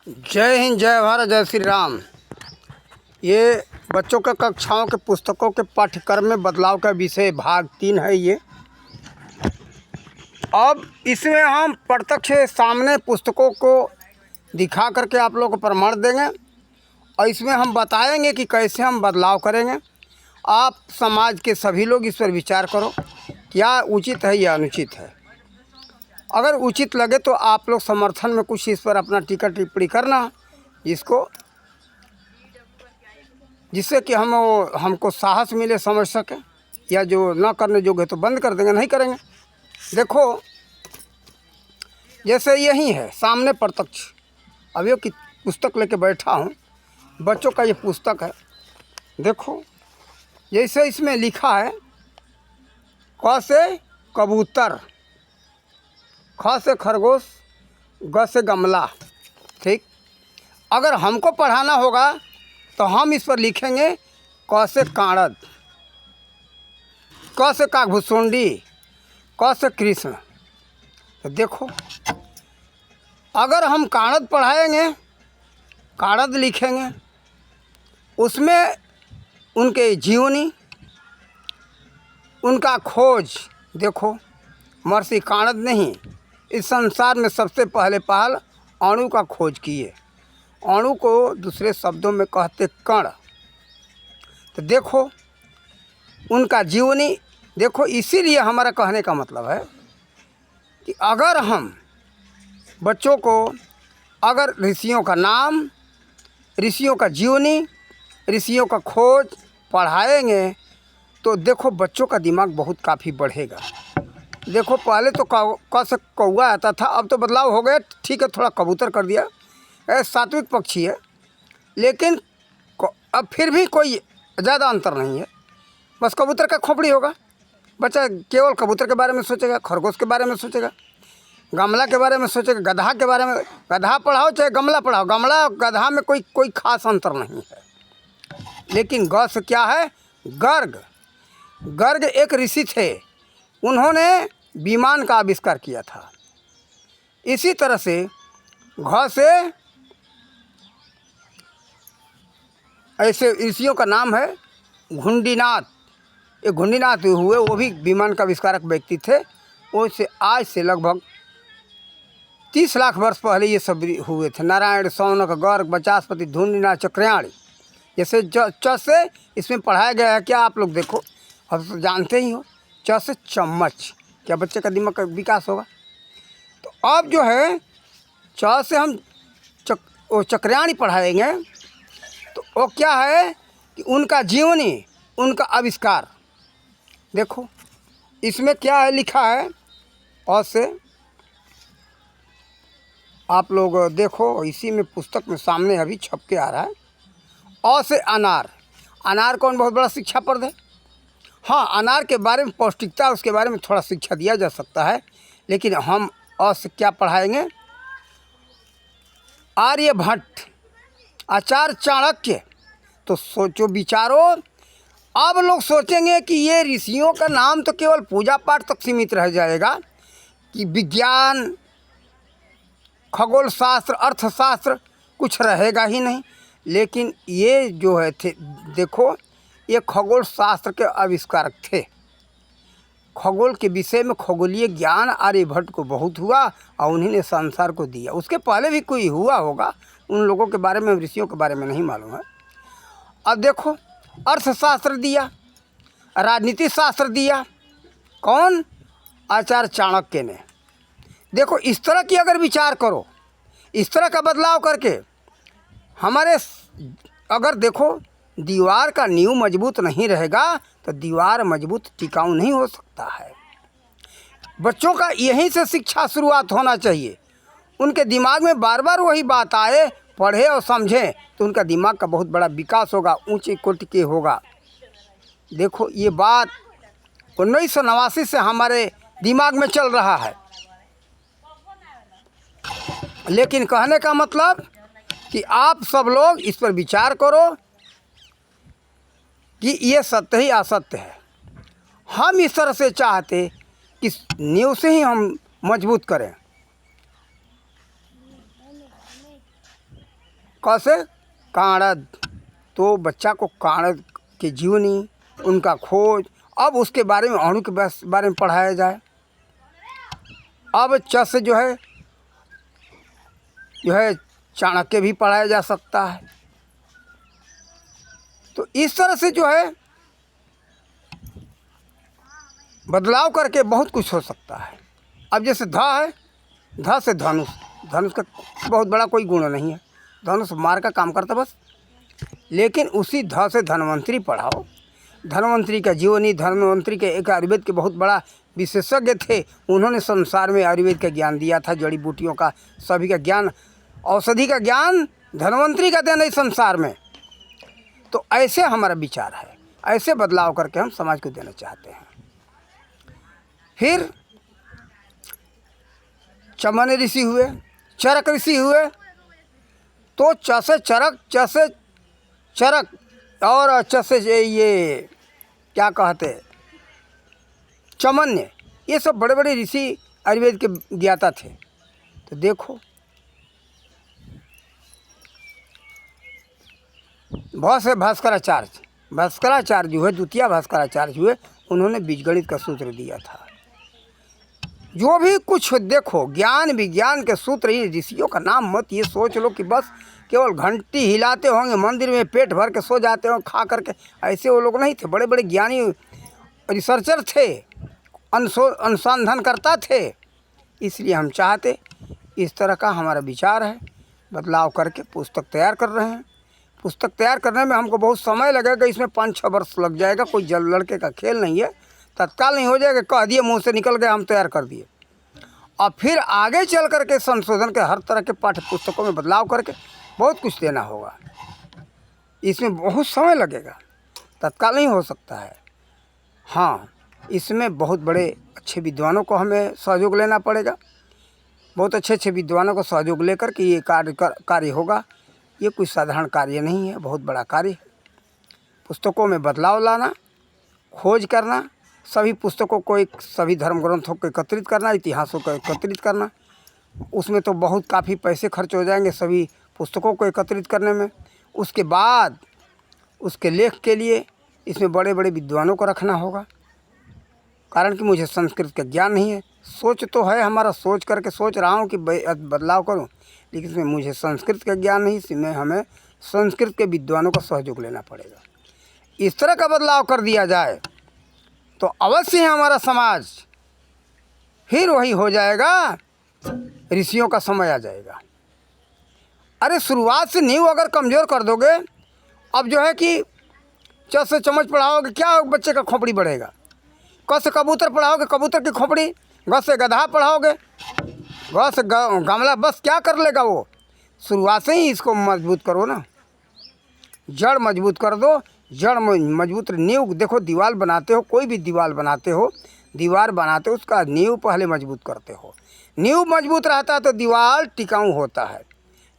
जय हिंद, जय भारत, जय श्री राम। ये बच्चों के कक्षाओं के पुस्तकों के पाठ्यक्रम में बदलाव का विषय भाग 3 है। ये अब इसमें हम प्रत्यक्ष सामने पुस्तकों को दिखा करके आप लोगों को प्रमाण देंगे और इसमें हम बताएंगे कि कैसे हम बदलाव करेंगे। आप समाज के सभी लोग इस पर विचार करो, क्या उचित है या अनुचित है। अगर उचित लगे तो आप लोग समर्थन में कुछ इस पर अपना टीका टिप्पणी करना, जिससे कि हमको साहस मिले, समझ सकें, या जो न करने योग्य है तो बंद कर देंगे, नहीं करेंगे। देखो, जैसे यही है सामने प्रत्यक्ष अवयव की पुस्तक लेके बैठा हूँ, बच्चों का ये पुस्तक है। देखो, जैसे इसमें लिखा है क से कबूतर, ख से खरगोश, ग से गमला। ठीक, अगर हमको पढ़ाना होगा तो हम इस पर लिखेंगे क से कांड़द, क से काकभुसुंडी, क से कृष्ण। तो देखो, अगर हम कांड़द पढ़ाएंगे, कांड़द लिखेंगे, उसमें उनके जीवनी, उनका खोज। देखो, महर्षि कांड़द नहीं, इस संसार में सबसे पहल अणु का खोज किए। अणु को दूसरे शब्दों में कहते कण। तो देखो, उनका जीवनी देखो। इसीलिए हमारा कहने का मतलब है कि अगर हम बच्चों को अगर ऋषियों का नाम, ऋषियों का जीवनी, ऋषियों का खोज पढ़ाएंगे तो देखो बच्चों का दिमाग बहुत काफ़ी बढ़ेगा। देखो, पहले तो क से कौआ आता था, अब तो बदलाव हो गया। ठीक है, थोड़ा कबूतर कर दिया, सात्विक पक्षी है, लेकिन अब फिर भी कोई ज़्यादा अंतर नहीं है। बस कबूतर का खोपड़ी होगा, बच्चा केवल कबूतर के बारे में सोचेगा, खरगोश के बारे में सोचेगा, गमला के बारे में सोचेगा, गधा के बारे में। गधा पढ़ाओ चाहे गमला पढ़ाओ, गमला गधा में कोई खास अंतर नहीं है। लेकिन ग से क्या है? गर्ग। गर्ग एक ऋषि थे, उन्होंने विमान का आविष्कार किया था। इसी तरह से घ से ऐसे ऋषियों का नाम है घुंडीनाथ। ये घुंडीनाथ हुए, वो भी विमान का आविष्कारक व्यक्ति थे। वो से आज से लगभग 30 लाख वर्ष पहले ये सब हुए थे। नारायण, शौनक, गर्ग, बचास्पति, धुंडीनाथ, चक्रयाणी। जैसे च से इसमें पढ़ाया गया है। क्या आप लोग देखो, अब तो जानते ही हो, च से चम्मच। क्या बच्चे का दिमाग का विकास होगा? तो अब जो है च से हम चक्रयाणी पढ़ाएंगे तो वो क्या है कि उनका जीवनी, उनका आविष्कार। देखो, इसमें क्या है लिखा है, अ से आप लोग देखो, इसी में पुस्तक में सामने अभी छप के आ रहा है। अ से अनार। अनार कौन बहुत बड़ा शिक्षाप्रद है। हाँ, अनार के बारे में पौष्टिकता, उसके बारे में थोड़ा शिक्षा दिया जा सकता है, लेकिन हम अ से क्या पढ़ाएंगे? आर्यभट्ट, आचार्य चाणक्य। तो सोचो, विचारो। अब लोग सोचेंगे कि ये ऋषियों का नाम तो केवल पूजा पाठ तक सीमित रह जाएगा, कि विज्ञान, खगोल शास्त्र, अर्थशास्त्र कुछ रहेगा ही नहीं। लेकिन ये जो है थे, देखो, ये खगोल शास्त्र के आविष्कारक थे। खगोल के विषय में खगोलीय ज्ञान आर्यभट्ट को बहुत हुआ और उन्हीं ने संसार को दिया। उसके पहले भी कोई हुआ होगा, उन लोगों के बारे में, ऋषियों के बारे में नहीं मालूम है। अब देखो, अर्थशास्त्र दिया, राजनीति शास्त्र दिया, कौन? आचार्य चाणक्य ने। देखो, इस तरह की अगर विचार करो, इस तरह का बदलाव करके हमारे, अगर देखो, दीवार का नींव मजबूत नहीं रहेगा तो दीवार मजबूत टिकाऊ नहीं हो सकता है। बच्चों का यहीं से शिक्षा शुरुआत होना चाहिए। उनके दिमाग में बार बार वही बात आए, पढ़े और समझें, तो उनका दिमाग का बहुत बड़ा विकास होगा, ऊंची कोटि के होगा। देखो, ये बात 1989 से हमारे दिमाग में चल रहा है। लेकिन कहने का मतलब कि आप सब लोग इस पर विचार करो कि ये सत्य ही असत्य है। हम इस तरह से चाहते कि नींव से ही हम मजबूत करें। कैसे? काणद। तो बच्चा को काणद के जीवनी, उनका खोज, अब उसके बारे में, अणु के बारे में पढ़ाया जाए। अब च से जो है चाणक्य भी पढ़ाया जा सकता है। तो इस तरह से जो है बदलाव करके बहुत कुछ हो सकता है। अब जैसे ध है, ध से धनुष। धनुष का बहुत बड़ा कोई गुण नहीं है, धनुष मार का काम करता बस। लेकिन उसी ध से धन्वंतरी पढ़ाओ। धन्वंतरी का जीवनी, धन्वंतरी के एक आयुर्वेद के बहुत बड़ा विशेषज्ञ थे। उन्होंने संसार में आयुर्वेद का ज्ञान दिया था, जड़ी बूटियों का, सभी का ज्ञान, औषधि का ज्ञान धन्वंतरी का देना इस संसार में। तो ऐसे हमारा विचार है, ऐसे बदलाव करके हम समाज को देना चाहते हैं। फिर चमन ऋषि हुए, चरक ऋषि हुए। तो च से चरक, च से चरक और च से ये क्या कहते, चमन्य, ये सब बड़े बड़े ऋषि आयुर्वेद के ज्ञाता थे। तो देखो भ से भास्कराचार्य। भास्कराचार्य जो है, द्वितीय भास्कराचार्य हुए, उन्होंने बीजगणित का सूत्र दिया था। जो भी कुछ देखो, ज्ञान विज्ञान के सूत्र, ही ऋषियों का नाम मत ये सोच लो कि बस केवल घंटी हिलाते होंगे, मंदिर में पेट भर के सो जाते होंगे खा करके। ऐसे वो लोग नहीं थे, बड़े बड़े ज्ञानी रिसर्चर थे, अनुसंधान करता थे। इसलिए हम चाहते, इस तरह का हमारा विचार है, बदलाव करके पुस्तक तैयार कर रहे हैं। पुस्तक तैयार करने में हमको बहुत समय लगेगा, इसमें 5-6 वर्ष लग जाएगा। कोई जल लड़के का खेल नहीं है, तत्काल नहीं हो जाएगा, कह दिए मुंह से निकल गया हम तैयार कर दिए। और फिर आगे चल करके संशोधन के हर तरह के पाठ्य पुस्तकों में बदलाव करके बहुत कुछ देना होगा। इसमें बहुत समय लगेगा, तत्काल नहीं हो सकता है। हाँ, इसमें बहुत बड़े अच्छे विद्वानों को हमें सहयोग लेना पड़ेगा, बहुत अच्छे अच्छे विद्वानों को सहयोग लेकर के ये कार्य होगा। ये कोई साधारण कार्य नहीं है, बहुत बड़ा कार्य है। पुस्तकों में बदलाव लाना, खोज करना, सभी पुस्तकों को सभी धर्म ग्रंथों को एकत्रित करना, इतिहासों को एकत्रित करना। उसमें तो बहुत काफ़ी पैसे खर्च हो जाएंगे सभी पुस्तकों को एकत्रित करने में। उसके बाद उसके लेख के लिए इसमें बड़े बड़े विद्वानों को रखना होगा, कारण कि मुझे संस्कृत का ज्ञान नहीं है। सोच तो है हमारा, सोच करके सोच रहा हूँ कि बदलाव करूँ, लेकिन इसमें मुझे संस्कृत का ज्ञान नहीं। इसमें हमें संस्कृत के विद्वानों का सहयोग लेना पड़ेगा। इस तरह का बदलाव कर दिया जाए तो अवश्य ही हमारा समाज फिर वही हो जाएगा, ऋषियों का समय आ जाएगा। अरे शुरुआत से नींव अगर कमज़ोर कर दोगे, अब जो है कि च से चम्मच पढ़ाओगे, क्या बच्चे का खोपड़ी बढ़ेगा? क से कबूतर पढ़ाओगे, कबूतर की खोपड़ी। ग से गधा पढ़ाओगे, ग से गमला, बस क्या कर लेगा वो? शुरुआत से ही इसको मजबूत करो ना, जड़ मजबूत कर दो। जड़ मजबूत, नींव देखो, दीवार बनाते हो, कोई भी दीवार बनाते हो, दीवार बनाते हो, उसका नींव पहले मजबूत करते हो। नींव मजबूत रहता है तो दीवार टिकाऊ होता है।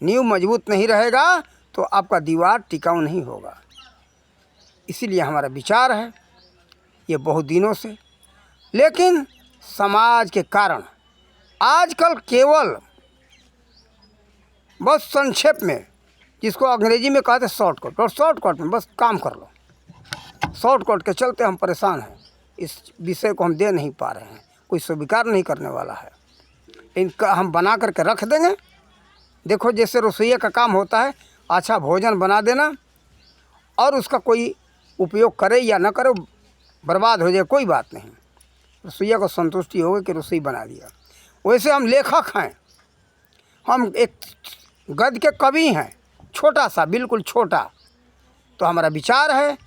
नींव मजबूत नहीं रहेगा तो आपका दीवार टिकाऊ नहीं होगा। इसीलिए हमारा विचार है ये बहुत दिनों से, लेकिन समाज के कारण आजकल केवल बस संक्षेप में, जिसको अंग्रेजी में कहते हैं शॉर्टकट, और शॉर्टकट में बस काम कर लो। शॉर्टकट के चलते हम परेशान हैं, इस विषय को हम दे नहीं पा रहे हैं, कोई स्वीकार नहीं करने वाला है। इनका हम बना करके रख देंगे। देखो जैसे रसोइया का काम होता है, अच्छा भोजन बना देना और उसका कोई उपयोग करे या न करे, बर्बाद हो जाए, कोई बात नहीं, रसोइया को संतुष्टि होगी कि रसोई बना दिया। वैसे हम लेखक हैं, हम एक गद्य के कवि हैं, छोटा सा, बिल्कुल छोटा। तो हमारा विचार है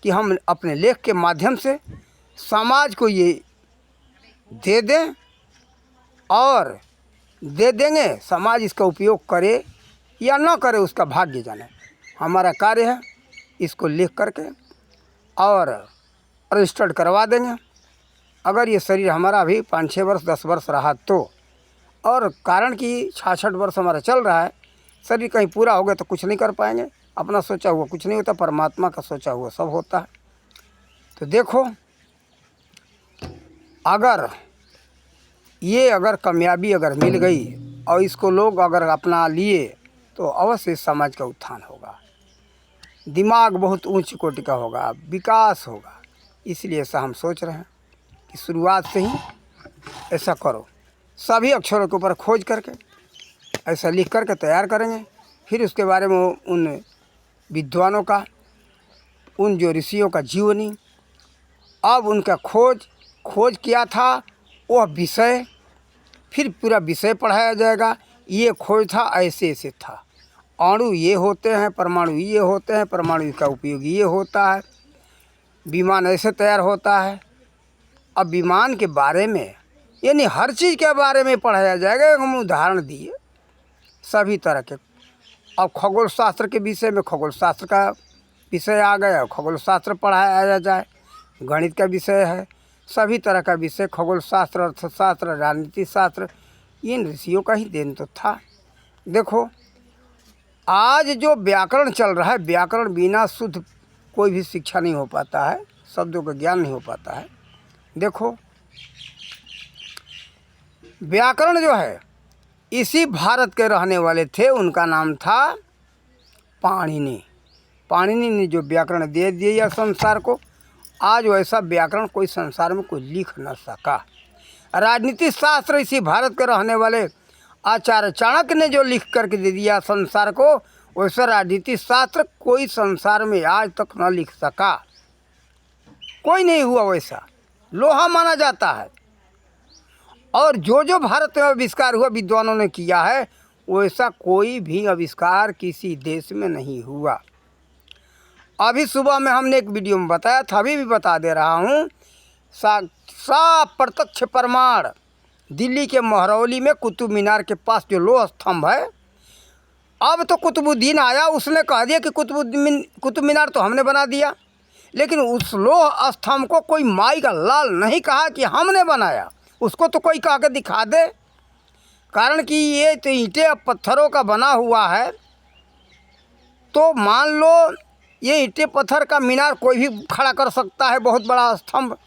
कि हम अपने लेख के माध्यम से समाज को ये दे दें और दे देंगे, समाज इसका उपयोग करे या ना करे उसका भाग्य जाने। हमारा कार्य है इसको लिख करके और रजिस्टर्ड करवा देंगे। अगर ये शरीर हमारा अभी 5-6 वर्ष 10 वर्ष रहा तो, और कारण कि 66 वर्ष हमारा चल रहा है, शरीर कहीं पूरा हो गया तो कुछ नहीं कर पाएंगे। अपना सोचा हुआ कुछ नहीं होता, परमात्मा का सोचा हुआ सब होता है। तो देखो, अगर कामयाबी अगर मिल गई और इसको लोग अगर अपना लिए तो अवश्य इस समाज का उत्थान होगा, दिमाग बहुत ऊंच कोटि का होगा, विकास होगा। इसलिए ऐसा हम सोच रहे हैं कि शुरुआत से ही ऐसा करो। सभी अक्षरों के ऊपर खोज करके ऐसा लिख करके तैयार करेंगे। फिर उसके बारे में उन विद्वानों का, उन जो ऋषियों का जीवनी, अब उनका खोज किया था वह विषय, फिर पूरा विषय पढ़ाया जाएगा। ये खोज था, ऐसे ऐसे था, अणु ये होते हैं, परमाणु ये होते हैं, परमाणु का उपयोग ये होता है, विमान ऐसे तैयार होता है। अब विमान के बारे में यानी हर चीज़ के बारे में पढ़ाया जाएगा। हम उदाहरण दिए सभी तरह के। अब खगोल शास्त्र के विषय में खगोल शास्त्र का विषय आ गया, खगोल शास्त्र पढ़ाया जाए। गणित का विषय है, सभी तरह का विषय, खगोल शास्त्र, अर्थशास्त्र, राजनीति शास्त्र, इन ऋषियों का ही देन तो था। देखो आज जो व्याकरण चल रहा है, व्याकरण बिना शुद्ध कोई भी शिक्षा नहीं हो पाता है, शब्दों का ज्ञान नहीं हो पाता है। देखो व्याकरण जो है इसी भारत के रहने वाले थे, उनका नाम था पाणिनि। पाणिनि ने जो व्याकरण दे दिया संसार को, आज वैसा व्याकरण कोई संसार में कोई लिख न सका। राजनीति शास्त्र इसी भारत के रहने वाले आचार्य चाणक्य ने जो लिख करके दे दिया संसार को, वैसा राजनीति शास्त्र कोई संसार में आज तक न लिख सका, कोई नहीं हुआ वैसा। लोहा माना जाता है। और जो भारत में आविष्कार हुआ विद्वानों ने किया है, वैसा कोई भी आविष्कार किसी देश में नहीं हुआ। अभी सुबह में हमने एक वीडियो में बताया था, अभी भी बता दे रहा हूँ। साफ प्रत्यक्ष प्रमाण दिल्ली के महरौली में कुतुब मीनार के पास जो लोह स्तंभ है, अब तो कुतुबुद्दीन आया, उसने कह दिया कि कुतुब मीनार तो हमने बना दिया, लेकिन उस लोह स्तंभ को कोई माई का लाल नहीं कहा कि हमने बनाया। उसको तो कोई कह के दिखा दे, कारण कि ये तो ईंटें और पत्थरों का बना हुआ है। तो मान लो ये ईंटें पत्थर का मीनार कोई भी खड़ा कर सकता है, बहुत बड़ा स्तंभ,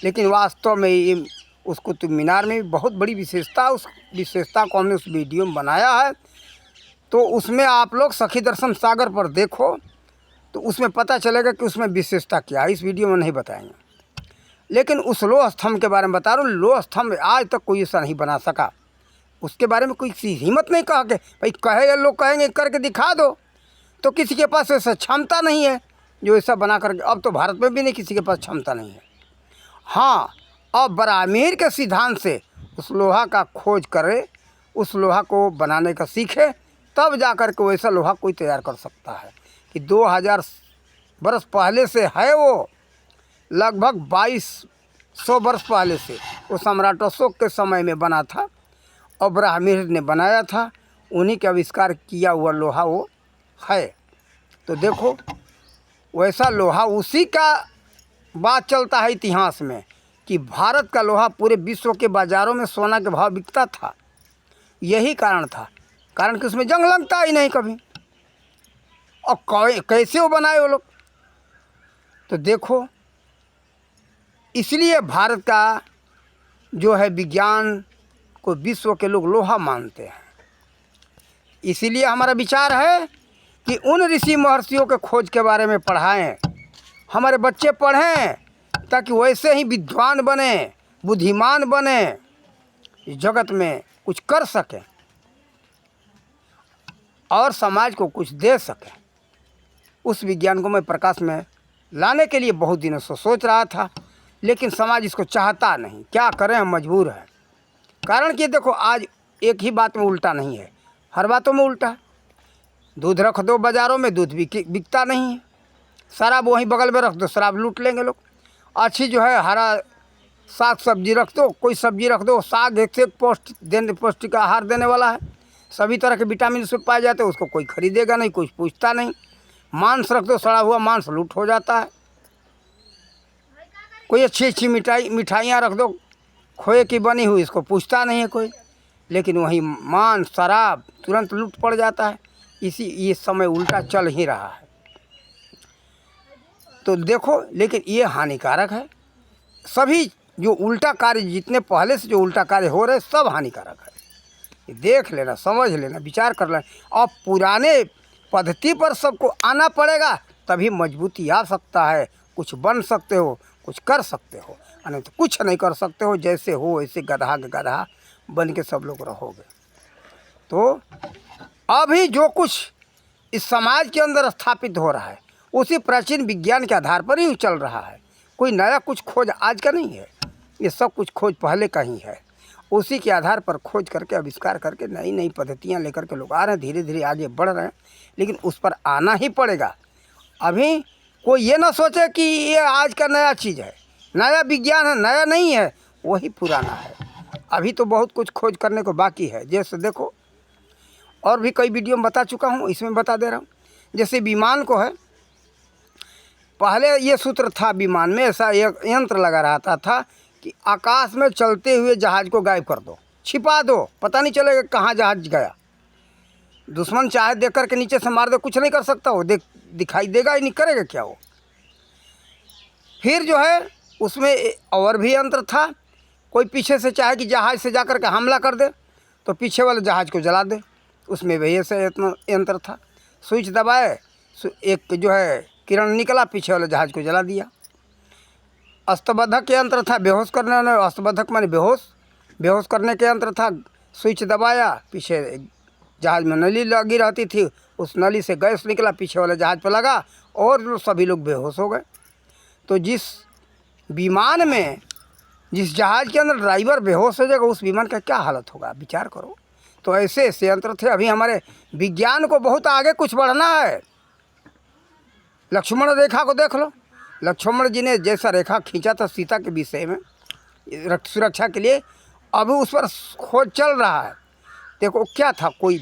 लेकिन वास्तव में ये उस कुतुब मीनार में बहुत बड़ी विशेषता, उस विशेषता को हमने उस वीडियो में बनाया है। तो उसमें आप लोग सखी दर्शन सागर पर देखो तो उसमें पता चलेगा कि उसमें विशेषता क्या है। इस वीडियो में नहीं बताएंगे, लेकिन उस लोह स्तंभ के बारे में बता रहा हूँ। लोह स्तंभ आज तक कोई ऐसा नहीं बना सका, उसके बारे में कोई हिम्मत नहीं कहा कि भाई कहे, लोग कहेंगे करके दिखा दो, तो किसी के पास ऐसा क्षमता नहीं है जो ऐसा बना करके। अब तो भारत में भी नहीं, किसी के पास क्षमता नहीं है। हाँ, अब बरामीर के सिद्धांत से उस लोहा का खोज करे, उस लोहा को बनाने का सीखे, तब जा कर के वैसा लोहा कोई तैयार कर सकता है। कि 2000 बरस पहले से है, वो लगभग 2200 वर्ष पहले से वो सम्राट अशोक के समय में बना था और बरामीर ने बनाया था, उन्हीं के आविष्कार किया हुआ लोहा वो है। तो देखो वैसा लोहा, उसी का बात चलता है इतिहास में कि भारत का लोहा पूरे विश्व के बाज़ारों में सोना के भाव बिकता था। यही कारण था, कारण कि उसमें जंग लगता ही नहीं कभी। और कैसे वो बनाए वो लोग, तो देखो इसलिए भारत का जो है विज्ञान को विश्व के लोग लोहा मानते हैं। इसीलिए हमारा विचार है कि उन ऋषि महर्षियों के खोज के बारे में पढ़ाएं, हमारे बच्चे पढ़ें, ताकि वैसे ही विद्वान बने, बुद्धिमान बने, जगत में कुछ कर सकें और समाज को कुछ दे सकें। उस विज्ञान को मैं प्रकाश में लाने के लिए बहुत दिनों से सोच रहा था, लेकिन समाज इसको चाहता नहीं। क्या करें, हम मजबूर हैं। कारण कि देखो आज एक ही बात में उल्टा नहीं है, हर बातों में उल्टा है। दूध रख दो बाज़ारों में, दूध बिकता नहीं है। शराब वहीं बगल में रख दो, शराब लूट लेंगे लोग। अच्छी जो है हरा साग सब्जी रख दो, कोई सब्जी रख दो, साग एक से पौष्टिक आहार देने वाला है, सभी तरह के विटामिन उसमें पाए जाते हैं, उसको कोई खरीदेगा नहीं, कोई पूछता नहीं। मांस रख दो, सड़ा हुआ मांस लूट हो जाता है। कोई अच्छी मिठाइयाँ रख दो, खोए की बनी हुई, इसको पूछता नहीं है कोई, लेकिन वहीं मांस शराब तुरंत लूट पड़ जाता है। ये समय उल्टा चल ही रहा है। तो देखो, लेकिन ये हानिकारक है। सभी जो उल्टा कार्य, जितने पहले से जो उल्टा कार्य हो रहे, सब हानिकारक है। ये देख लेना, समझ लेना, विचार कर लेना। और पुराने पद्धति पर सबको आना पड़ेगा, तभी मजबूती आ सकता है, कुछ बन सकते हो, कुछ कर सकते हो, नहीं तो कुछ नहीं कर सकते हो। जैसे हो वैसे गधा के गधा बन के सब लोग रहोगे। तो अभी जो कुछ इस समाज के अंदर स्थापित हो रहा है उसी प्राचीन विज्ञान के आधार पर ही चल रहा है। कोई नया कुछ खोज आज का नहीं है, ये सब कुछ खोज पहले का ही है। उसी के आधार पर खोज करके आविष्कार करके नई नई पद्धतियाँ लेकर के लोग आ रहे हैं, धीरे धीरे आगे बढ़ रहे हैं, लेकिन उस पर आना ही पड़ेगा। अभी कोई ये ना सोचे कि ये आज का नया चीज़ है, नया विज्ञान है, नया नहीं है, वही पुराना है। अभी तो बहुत कुछ खोज करने को बाकी है। जैसे देखो, और भी कई वीडियो में बता चुका हूँ, इसमें बता दे रहा हूँ। जैसे विमान को है, पहले ये सूत्र था विमान में, ऐसा एक यंत्र लगा रहता था कि आकाश में चलते हुए जहाज़ को गायब कर दो, छिपा दो, पता नहीं चलेगा कहाँ जहाज़ गया। दुश्मन चाहे देख कर के नीचे से मार दे, कुछ नहीं कर सकता वो, दिखाई देगा ही नहीं, करेगा क्या वो। फिर जो है उसमें और भी यंत्र था, कोई पीछे से चाहे कि जहाज़ से जाकर के हमला कर दे तो पीछे वाले जहाज़ को जला दे, उसमें भी ऐसा यंत्र था। स्विच दबाए, एक जो है किरण निकला, पीछे वाले जहाज़ को जला दिया। अस्तबद्धक यंत्र था, बेहोश करने वाला, अस्तबद्धक माने बेहोश करने के यंत्र था। स्विच दबाया, पीछे जहाज़ में नली लगी रहती थी, उस नली से गैस निकला, पीछे वाले जहाज़ पर लगा और सभी लोग बेहोश हो गए। तो जिस विमान में, जिस जहाज़ के अंदर ड्राइवर बेहोश हो जाएगा, उस विमान का क्या हालत होगा, विचार करो। तो ऐसे ऐसे यंत्र थे। अभी हमारे विज्ञान को बहुत आगे कुछ बढ़ना है। लक्ष्मण रेखा को देख लो, लक्ष्मण जी ने जैसा रेखा खींचा था सीता के विषय में सुरक्षा के लिए, अभी उस पर खोज चल रहा है। देखो क्या था, कोई